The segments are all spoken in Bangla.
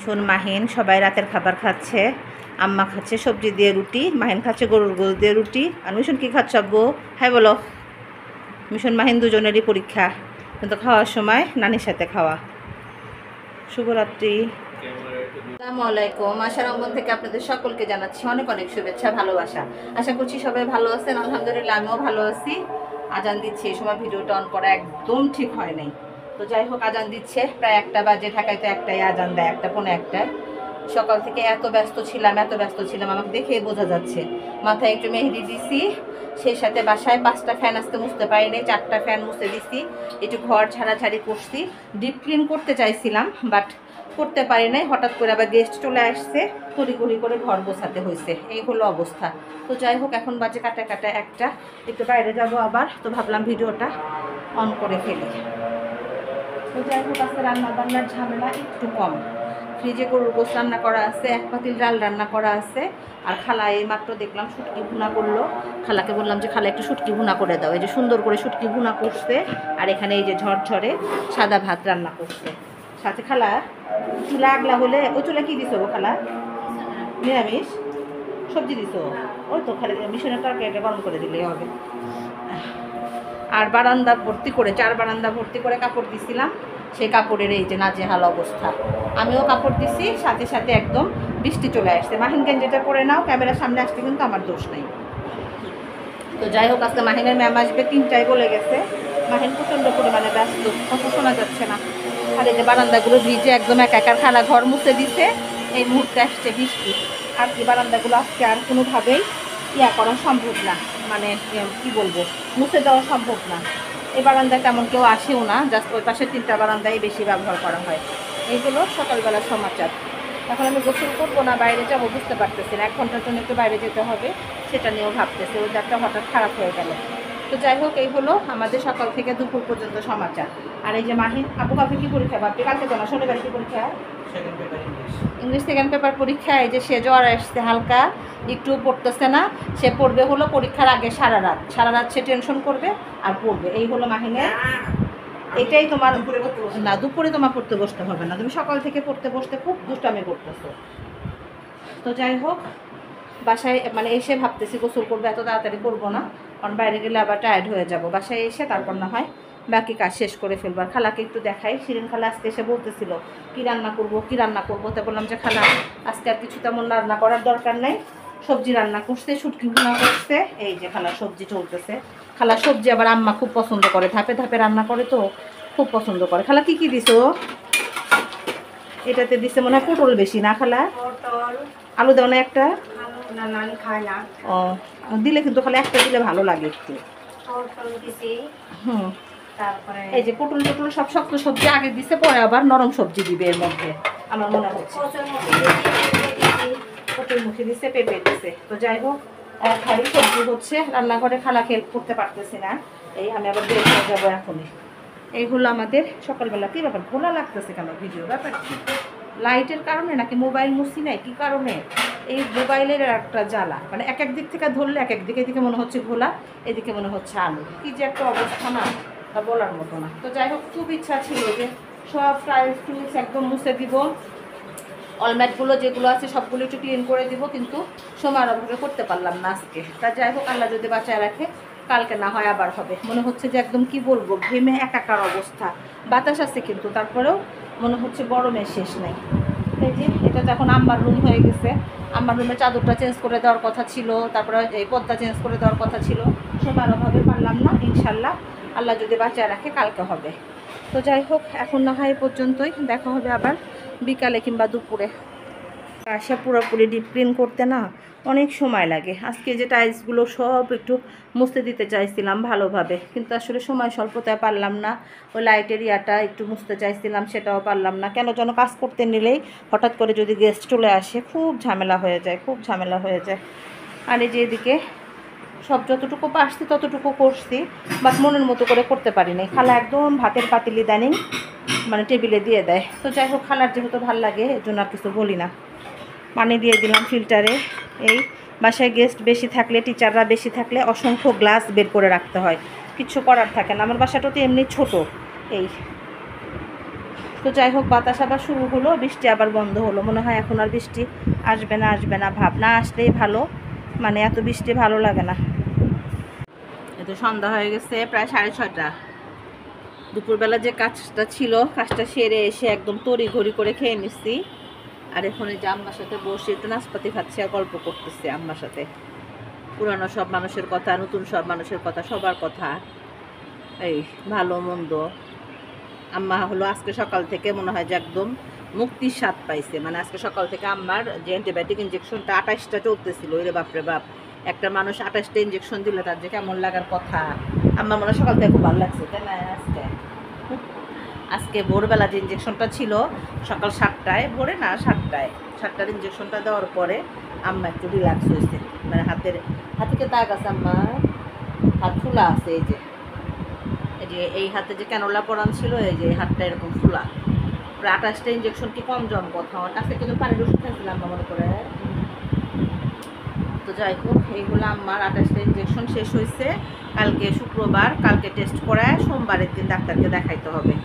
মিশন মাহিন সবাই রাতের খাবার খাচ্ছে। আম্মা খাচ্ছে সবজি দিয়ে রুটি, মাহিন খাচ্ছে গরুর গোশ দিয়ে রুটি। আর মিশন কী খাচ্ছে আব্বু? হ্যাঁ বলো। মিশন মাহিন দুজনেরই পরীক্ষা, কিন্তু খাওয়ার সময় নানির সাথে খাওয়া। শুভরাত্রি। আসসালামু আলাইকুম। আশার অঙ্গন থেকে আপনাদের সকলকে জানাচ্ছি অনেক অনেক শুভেচ্ছা, ভালোবাসা। আশা করছি সবাই ভালো আছেন। আলহামদুলিল্লাহ আমিও ভালো আছি। আজান দিচ্ছে, এই সময় ভিডিওটা অন করা একদম ঠিক হয় নাই। তো যাই হোক, আজান দিচ্ছে প্রায় 1টা বাজে। ঢাকায় তো একটাই আজান দেয়, 1টা পৌনে 1টায়। সকাল থেকে এত ব্যস্ত ছিলাম আমাকে দেখেই বোঝা যাচ্ছে। মাথায় একটু মেহেদি দিছি, সেই সাথে বাসায় 5টা ফ্যান আজকে মুছতে পারিনি, 4টা ফ্যান মুছে দিছি। একটু ঘর ঝাড়াঝাড়ি করছি, ডিপ ক্লিন করতে চাইছিলাম বাট করতে পারি নাই। হঠাৎ করে আবার গেস্ট চলে আসছে, তড়িঘড়ি করে ঘর গোছাতে হয়েছে। এই হলো অবস্থা। তো যাই হোক, এখন বাজে কাটা 1টা। একটু বাইরে যাব আবার, তো ভাবলাম ভিডিওটা অন করে ফেলি। তো যাই হোক, আজকে রান্না বান্নার ঝামেলা একটু কম। ফ্রিজে গরুর গোশ রান্না করা আছে, 1 পাতিল ডাল রান্না করা আছে। আর খালা এই মাত্র দেখলাম শুটকি ভুনা করলো। খালাকে বললাম যে খালা একটু শুটকি ভুনা করে দাও। এই যে সুন্দর করে শুটকি ভুনা করছে। আর এখানে এই যে ঝরঝরে সাদা ভাত রান্না করছে। সাথে খালা চুলা আগলা হলে, ওই চুলা কি দিছো খালা? নিরামিষ সবজি দিছো? ওই তো খালি মিশনের তরকারিটা গরম করে দিলেই হবে। আর বারান্দা ভর্তি করে, 4 বারান্দা ভর্তি করে কাপড় দিছিলাম। সেই কাপড়ের এই যে নাজেহাল অবস্থা। আমিও কাপড় দিছি, সাথে সাথে একদম বৃষ্টি চলে আসছে। মাহিন যেটা করে নাও, ক্যামেরার সামনে আসতে কিন্তু আমার দোষ নেই। তো যাই হোক, আজকে মাহিনের ম্যাম আসবে, 3টায় বলে গেছে। মাহিন প্রচণ্ড পরিমাণে ব্যস্ত, কথা শোনা যাচ্ছে না। আর এই যে বারান্দাগুলো ভিজে একদম একাকার। খালা ঘর মুছে দিছে, এই মুহূর্তে আসছে বৃষ্টি। আর কি বারান্দাগুলো আজকে আর কোনোভাবেই করা সম্ভব না, মানে কি বলবো, মুছে দেওয়া সম্ভব না। এই বারান্দায় তেমন কেউ আসেও না, জাস্ট ওই পাশে 3টা বারান্দায় বেশি ব্যবহার করা হয়। এইগুলো সকালবেলার সমাচার। এখন আমি গোসল করবো না বাইরে যাবো বুঝতে পারতেছি না। 1 ঘন্টার জন্য একটু বাইরে যেতে হবে, সেটা নিয়েও ভাবতেছি। ওয়েদারটা হঠাৎ খারাপ হয়ে গেল। তো যাই হোক, এই হলো আমাদের সকাল থেকে দুপুর পর্যন্ত সমাচার। আর এই যে মাহিন, আপু কালকে কী পরীক্ষা? বাপরে কালকে তো না, শনিবার কি পরীক্ষা? ইংলিশ 2nd পেপার পরীক্ষা। এই যে সে জ্বর আসছে হালকা, একটু পড়তেছে না। সে পড়বে হলো পরীক্ষার আগে সারা রাত সে টেনশন করবে আর পড়বে। এই হলো মাহিনের। এটাই তোমার না, দুপুরে তোমার পড়তে বসতে হবে না, তুমি সকাল থেকে পড়তে বসতে খুব দুষ্টামি করতেছো। তো যাই হোক, বাসায় মানে এসে ভাবতেছি গোসল করবো, এত তাড়াতাড়ি করবো না, কারণ বাইরে গেলে আবার টায়ার্ড হয়ে যাব। বাসায় এসে তারপর না হয় বাকি কাজ শেষ করে ফেলবো। আর খালাকে একটু দেখাই। শিরিন খালা আজকে এসে বলতেছিল কী রান্না করবো। তা বললাম যে খালা আজকে আর কিছু তেমন রান্না করার দরকার নেই, সবজি রান্না করছে, শুটকি ভুনা করছে। এই যে খালা সবজি চলতেছে। খালা সবজি আবার আম্মা খুব পছন্দ করে, ধাপে ধাপে রান্না করে, তো খুব পছন্দ করে। খালা কী দিছো? এটাতে দিছে মনে হয় পটল বেশি না খালা? আলু দাও না একটা? না খায় না। ও দিলে কিন্তু খালি একটা দিলে ভালো লাগে একটু। হুম, তারপরে এই যে পটল সব শক্ত সবজি আগে দিছে, পরে আবার নরম সবজি দিবে এর মধ্যে আমার মনে হচ্ছে। পটলমুখী দিছে, পেঁপে দিছে। তো যাই হোক, খালি সবজি হচ্ছে রান্নাঘরে। খালা হেল্প করতে পারতেছি না, এই আমি আবার বের হয়ে যাবো এখনই। এইগুলো আমাদের সকালবেলা। কী ব্যাপার ঘোলা লাগতেছে কেন ভিডিও? ব্যাপার লাইটের কারণে নাকি মোবাইল মুছি নাই, কী কারণে? এই মোবাইলের একটা জ্বালা, মানে এক দিক থেকে ধরলে এক দিকে, এদিকে মনে হচ্ছে ঘোলা, এদিকে মনে হচ্ছে আলু। কী যে একটা অবস্থা না, তা বলার মতো না। তো যাই হোক, খুব ইচ্ছা ছিল যে সব টাইলস টুলস একদম মুছে দিব, অলম্যাটগুলো যেগুলো আছে সবগুলো একটু ক্লিন করে দিব, কিন্তু সময়ের অভাবে করতে পারলাম না আজকে। তা যাই হোক, আল্লাহ যদি বাঁচায় রাখে কালকে না হয় আবার হবে। মনে হচ্ছে যে একদম কি বলবো, ঘেমে একাকার অবস্থা। বাতাস আছে কিন্তু তারপরেও মনে হচ্ছে গরমের শেষ নেই। এই যে এটা তো এখন আম্মার রুম হয়ে গেছে। আম্মার রুমের চাদরটা চেঞ্জ করে দেওয়ার কথা ছিল, তারপরে এই পর্দা চেঞ্জ করে দেওয়ার কথা ছিল, সময়ের অভাবে পারলাম না। ইনশাল্লাহ আল্লাহ যদি বাঁচায় রাখে কালকে হবে। তো যাই হোক, এখন না হয় পর্যন্তই, দেখা হবে আবার বিকালে কিংবা দুপুরে। বাসা পুরোপুরি ডিপ ক্লিন করতে না অনেক সময় লাগে। আজকে যে টাইলসগুলো সব একটু মুছতে দিতে চাইছিলাম ভালোভাবে, কিন্তু আসলে সময় স্বল্পতায় পারলাম না। ওই লাইটের ইয়াটা একটু মুছতে চাইছিলাম, সেটাও পারলাম না। কেন যেন কাজ করতে নিলেই হঠাৎ করে যদি গেস্ট চলে আসে খুব ঝামেলা হয়ে যায়। আর এই যে এদিকে সব যতটুকু পারছি ততটুকু করছি, বাট মনের মতো করে করতে পারি নাই। খালা একদম ভাতের পাতিলি দানি মানে টেবিলে দিয়ে দেয়। তো যাই হোক, খালার যেহেতু ভালো লাগে এর জন্য আর কিছু বলি না। পানি দিয়ে দিলাম ফিল্টারে। এই বাসায় গেস্ট বেশি থাকলে, টিচাররা বেশি থাকলে অসংখ্য গ্লাস বের করে রাখতে হয়, কিছু করার থাকে না। আমার বাসাটা তো এমনি ছোট, এই তো যাই হোক, বাতাস আবার শুরু হলো, বৃষ্টি আবার বন্ধ হলো। মনে হয় এখন আর বৃষ্টি আসবে না ভাব, না আসলেই ভালো, মানে এত বৃষ্টি ভালো লাগে না। এতো সন্ধ্যা হয়ে গেছে, প্রায় 6:30। দুপুরবেলা যে কাজটা ছিল, কাজটা সেরে এসে একদম তড়ি ঘড়ি করে খেয়ে নিচ্ছি। আর এখন এই যে আম্মার সাথে বসে একটু নাশপাতি খাচ্ছি আর গল্প করতেছি আম্মার সাথে। পুরানো সব মানুষের কথা, নতুন সব মানুষের কথা, সবার কথা, এই ভালো মন্দ। আম্মা হলো আজকে সকাল থেকে মনে হয় যে একদম মুক্তির স্বাদ পাইছে। মানে আজকে সকাল থেকে আম্মার যে অ্যান্টিবায়োটিক ইঞ্জেকশনটা 28টা চলতেছিল, ওরে বাপরে বাপ, একটা মানুষ 28টা ইঞ্জেকশন দিলে তার যে কেমন লাগার কথা। আম্মা মনে হয় সকাল থেকে খুব ভালো লাগছে, তাই না? আজকে ভোরবেলা যে ইঞ্জেকশনটা ছিল সকাল 7টায়, ভোরে না 7টার ইঞ্জেকশনটা দেওয়ার পরে আম্মা একটু রিল্যাক্স হয়েছে। মানে হাতে দাগ আছে আম্মার, হাত ফুলা আছে। এই যে এই হাতে যে ক্যানোলা পরান ছিল, এই যে হাতটা এরকম ফুলা। প্রায় 28টা ইঞ্জেকশন কি কম জম কথা। আজকে কিন্তু পানির ওষুধ খাইছিলাম আম্মা মনে করে। তো যাই হোক, এইগুলো আম্মার 28টা ইঞ্জেকশন শেষ হয়েছে। কালকে শুক্রবার, কালকে টেস্ট করায় সোমবারের দিন ডাক্তারকে দেখাইতে হবে।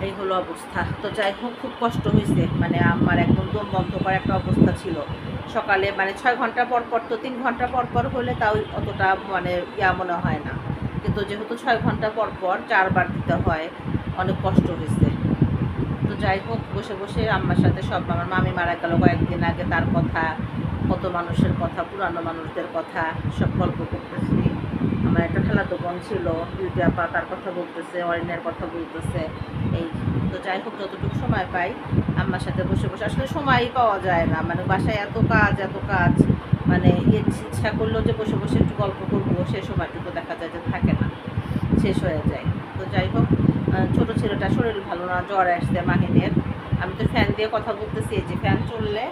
এই হলো অবস্থা। তো যাই হোক, খুব কষ্ট হয়েছে। মানে আমার একদম দম বন্ধ করার একটা অবস্থা ছিল সকালে। মানে 6 ঘন্টা পর পর, তো 3 ঘন্টা পর পর হলে তাও অতটা মানে মনে হয় না, কিন্তু যেহেতু 6 ঘন্টা পর পর 4বার দিতে হয়, অনেক কষ্ট হয়েছে। তো যাই হোক, বসে বসে আম্মার সাথে সব, আমার মামি মারা গেল কয়েকদিন আগে, তার কথা, কত মানুষের কথা, পুরানো মানুষদের কথা সব গল্প করতেছি। আমার একটা খালাতো বোন ছিল, বিউটি আপা, তার কথা বলতেছে, অরিনের কথা বলতেছে। এই তো যাই হোক, যতটুকু সময় পাই আম্মার সাথে বসে বসে, আসলে সময়ই পাওয়া যায় না। মানে বাসায় এত কাজ, মানে ইচ্ছা করলেও যে বসে বসে একটু গল্প করবো, সে সময়টুকু দেখা যায় যে থাকে না, শেষ হয়ে যায়। তো যাই হোক, ছোটো ছেলেটা শরীর ভালো না, জ্বর আসছে মাহিনের। আমি তো ফ্যান দিয়ে কথা বলতেছি, এই যে ফ্যান চললে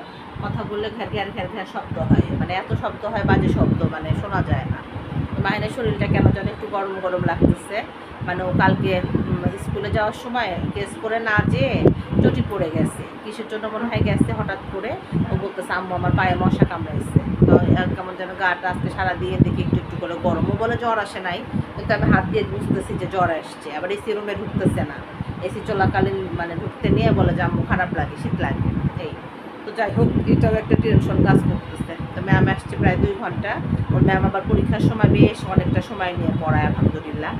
কথা বললে ঘ্যার শব্দ হয়, মানে এত শব্দ হয়, বাজে শব্দ, মানে শোনা যায় না। মাহিনের শরীরটা কেন যেন একটু গরম গরম লাগতেছে। মানে ও কালকে স্কুলে যাওয়ার সময় কেস করে না যেয়ে চটি পড়ে গেছে। কিসের জন্য মনে হয় গেছে, হঠাৎ করে ও বলতেছে আম্মু আমার পায়ে মশা কামড়াইছে। তো কেমন যেন গাটা আজকে সারা দিয়ে দেখি একটু একটু করে গরমও, বলে জ্বর আসে নাই, কিন্তু আমি হাত দিয়ে বুঝতেছি যে জ্বর আসছে। আবার এসি রুমে ঢুকতেছে না, এসি চলাকালীন মানে ঢুকতে নিয়ে বলে যে আম্মু খারাপ লাগে, শীত লাগে। এই তো যাই হোক, এটাও একটা টেনশন কাজ করতেছে। তো ম্যাম আসছে প্রায় 2 ঘন্টা। ওর ম্যাম আবার পরীক্ষার সময় বেশ অনেকটা সময় নিয়ে পড়ায়, আলহামদুলিল্লাহ।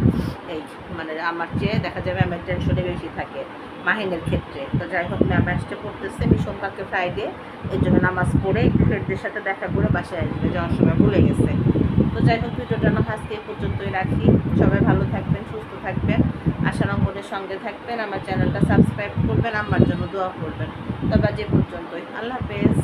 এই মানে আমার চেয়ে দেখা যায় ম্যামের টেনশনে বেশি থাকে মাহিনের ক্ষেত্রে। তো যাই হোক, ম্যাম আসতে পড়তেছে মিশন কালকে ফ্রাইডে, এর জন্য নামাজ পড়ে ফ্রেন্ডদের সাথে দেখা করে বাসায় আসবে, যাওয়ার সময় ভুলে গেছে। তো যাই হোক, ভিডিওটা না আজকে এ পর্যন্তই রাখি। সবাই ভালো থাকবেন, সুস্থ থাকবেন, আশারঙ্গনের সঙ্গে থাকবেন, আমার চ্যানেলটা সাবস্ক্রাইব করবেন, আমার জন্য দোয়া করবেন। তবে আজ এ পর্যন্তই, আল্লাহ হাফেজ।